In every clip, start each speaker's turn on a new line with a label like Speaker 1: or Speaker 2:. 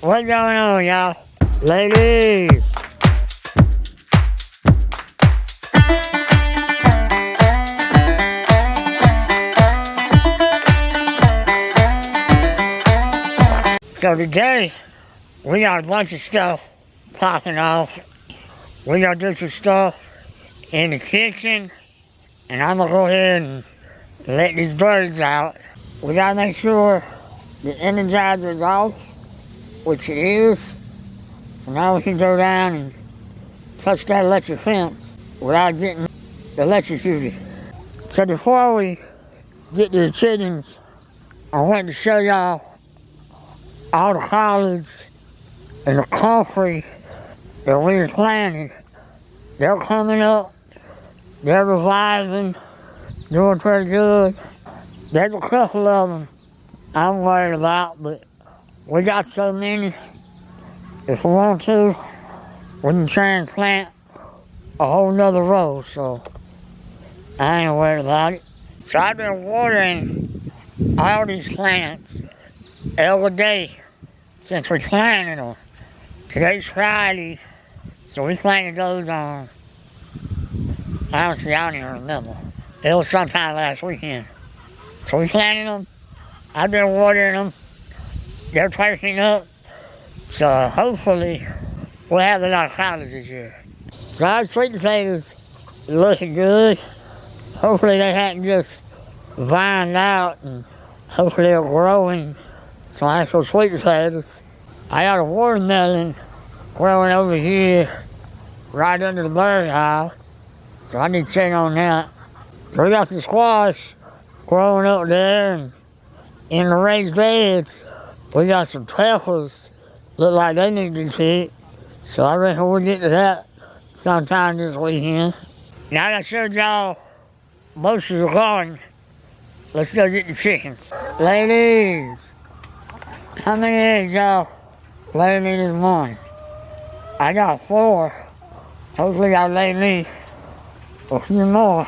Speaker 1: What's going on, y'all? Ladies! So today, we got a bunch of stuff popping off. We gotta do some stuff in the kitchen, and I'm gonna go ahead and let these birds out. We gotta make sure the energizer's off, which it is. So now we can go down and touch that electric fence without getting electrocuted. So before we get to the chickens, I want to show y'all all the collards and the comfrey that we planted. They're coming up, they're reviving, doing pretty good. There's a couple of them I'm worried about, but we got so many. If we want to, we can transplant a whole nother row, so I ain't worried about it. So I've been watering all these plants every day since we planted them. Today's Friday, so we planted those on, honestly, I don't even remember. It was sometime last weekend. So we planted them, I've been watering them, they're perking up, so hopefully we'll have a lot of collards this year. So our sweet potatoes looking good. Hopefully they hadn't just vined out, and hopefully they're growing some actual sweet potatoes. I got a watermelon growing over here right under the birdhouse, so I need to check on that. So we got some squash growing up there, and in the raised beds we got some peppers. Look like they need to be picked, so I reckon we'll get to that sometime this weekend. Now that I showed y'all most of the garden, let's go get the chickens. Ladies, how many eggs y'all laid me this morning? I got 4. Hopefully y'all lay me a few more.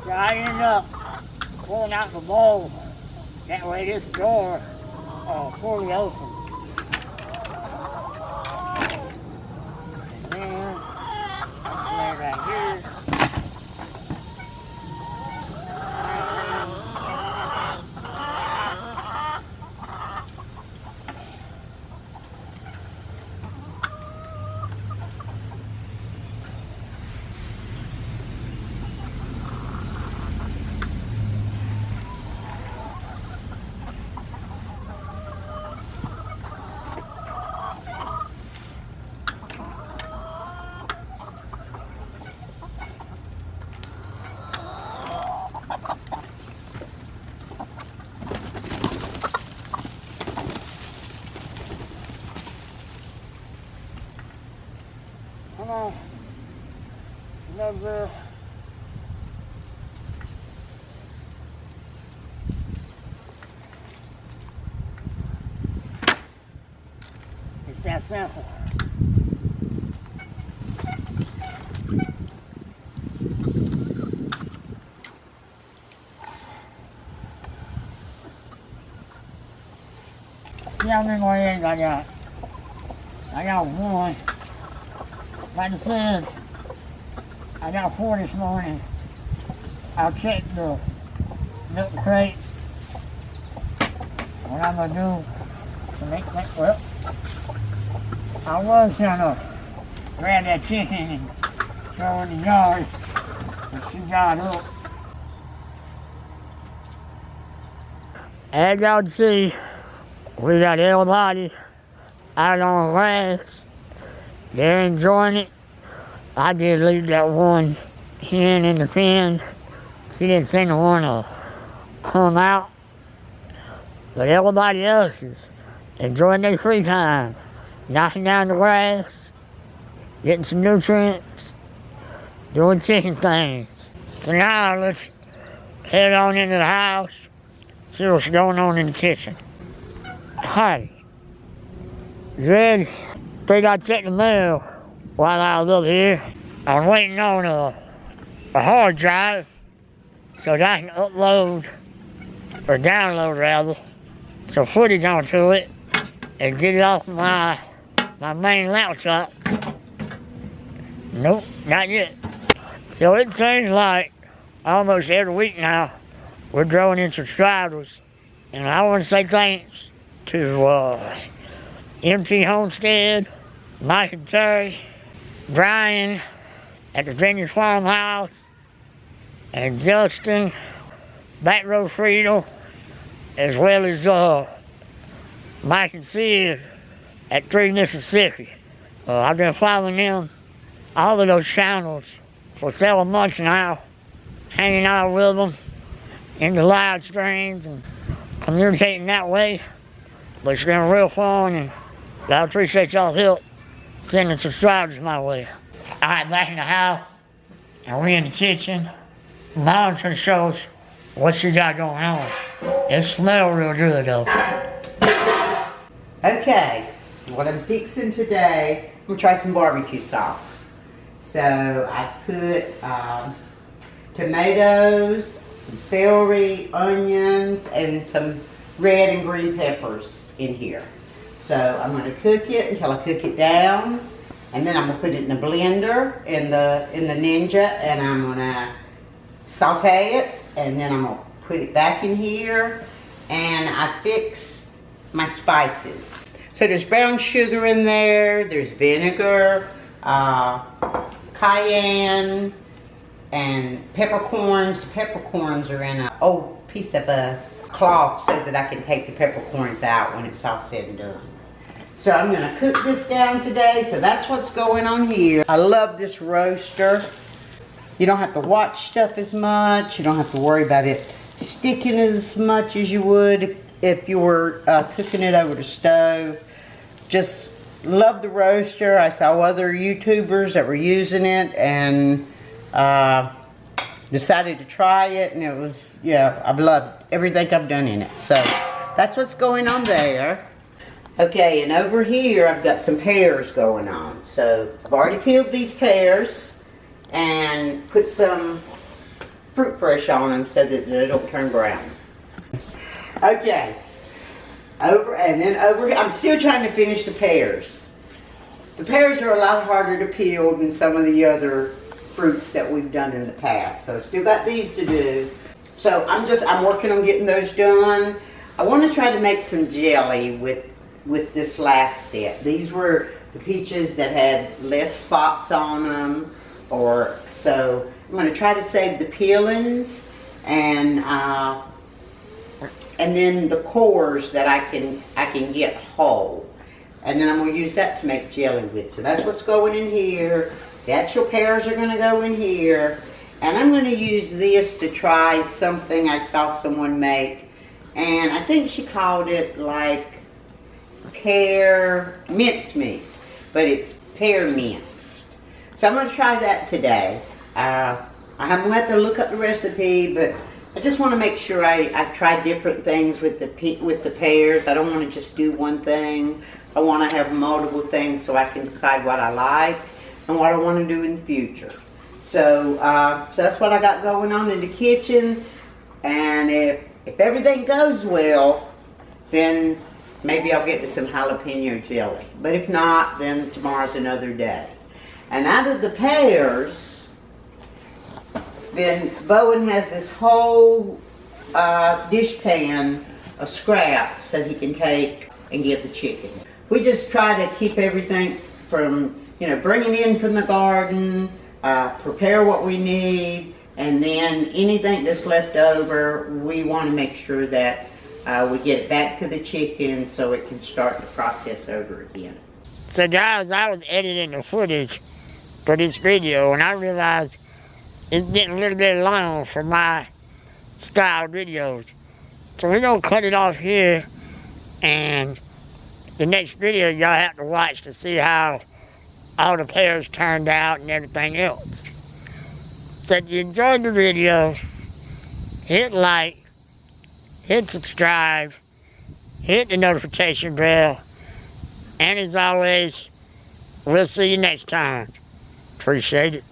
Speaker 1: So I end up pulling out the bowl. That way this door fully open. And then I lay it right here. Come on. No girl. It's that simple. See how many more eggs I got? I got 1. Like I said, I got 4 this morning. I'll check the milk crate. What I'm gonna do to make that, well, I was gonna grab that chicken and throw it in the yard, but she got up. As y'all can see, we got everybody out on the grass. They're enjoying it. I did leave that one hen in the pen. She didn't seem to want to come out. But everybody else is enjoying their free time, knocking down the grass, getting some nutrients, doing chicken things. So now let's head on into the house, see what's going on in the kitchen. Hi. Greg, think I'd check the mail while I was up here. I was waiting on a hard drive so that I can upload, or download rather, some footage onto it and get it off my main laptop. Nope, not yet. So it seems like almost every week now we're growing in subscribers, and I want to say thanks to MT Homestead, Mike and Terry, Brian at the Vineyard Farmhouse, and Justin, Back Row Friedel, as well as Mike and Sid at 3 Mississippi. I've been following them, all of those channels, for several months now, hanging out with them in the live streams and communicating that way. But it's been real fun, and I appreciate y'all's help sending subscribers my way. Alright, back in the house, and we're in the kitchen. Mom's gonna show us what she got going on. It smells real good though.
Speaker 2: Okay, what I'm fixing today, I'm gonna try some barbecue sauce. So I put tomatoes, some celery, onions, and some red and green peppers in here. So I'm going to cook it until I cook it down, and then I'm going to put it in the blender in the Ninja, and I'm going to saute it, and then I'm going to put it back in here, and I fix my spices. So there's brown sugar in there, there's vinegar, cayenne, and peppercorns. The peppercorns are in an old piece of a cloth so that I can take the peppercorns out when it's all said and done. So I'm going to cook this down today, so that's what's going on here. I love this roaster. You don't have to watch stuff as much. You don't have to worry about it sticking as much as you would if you were cooking it over the stove. Just love the roaster. I saw other YouTubers that were using it and decided to try it, and it was, yeah, I've loved everything I've done in it. So that's what's going on there. Okay, and over here I've got some pears going on. So I've already peeled these pears and put some fruit fresh on them so that they don't turn brown. Okay, over here, I'm still trying to finish the pears. The pears are a lot harder to peel than some of the other fruits that we've done in the past. So still got these to do. So I'm working on getting those done. I want to try to make some jelly with this last set. These were the peaches that had less spots on them, so I'm going to try to save the peelings and then the cores that I can get whole, and then I'm going to use that to make jelly with. So that's what's going in here. The actual pears are going to go in here, and I'm going to use this to try something I saw someone make, and I think she called it like pear mincemeat, but it's pear minced. So I'm going to try that today. I'm going to have to look up the recipe, but I just want to make sure I try different things with the pears. I don't want to just do one thing. I want to have multiple things so I can decide what I like and what I want to do in the future. So that's what I got going on in the kitchen, and if everything goes well, then maybe I'll get to some jalapeno jelly. But if not, then tomorrow's another day. And out of the pears, then Bowen has this whole dish pan of scraps that he can take and give the chicken. We just try to keep everything from, bringing in from the garden, prepare what we need, and then anything that's left over, we want to make sure that we get it back to the chicken so it can start the process over again.
Speaker 1: So guys, I was editing the footage for this video, and I realized it's getting a little bit long for my style videos. So we're going to cut it off here and the next video y'all have to watch to see how all the pears turned out and everything else. So if you enjoyed the video, hit like, hit subscribe, hit the notification bell, and as always, we'll see you next time. Appreciate it.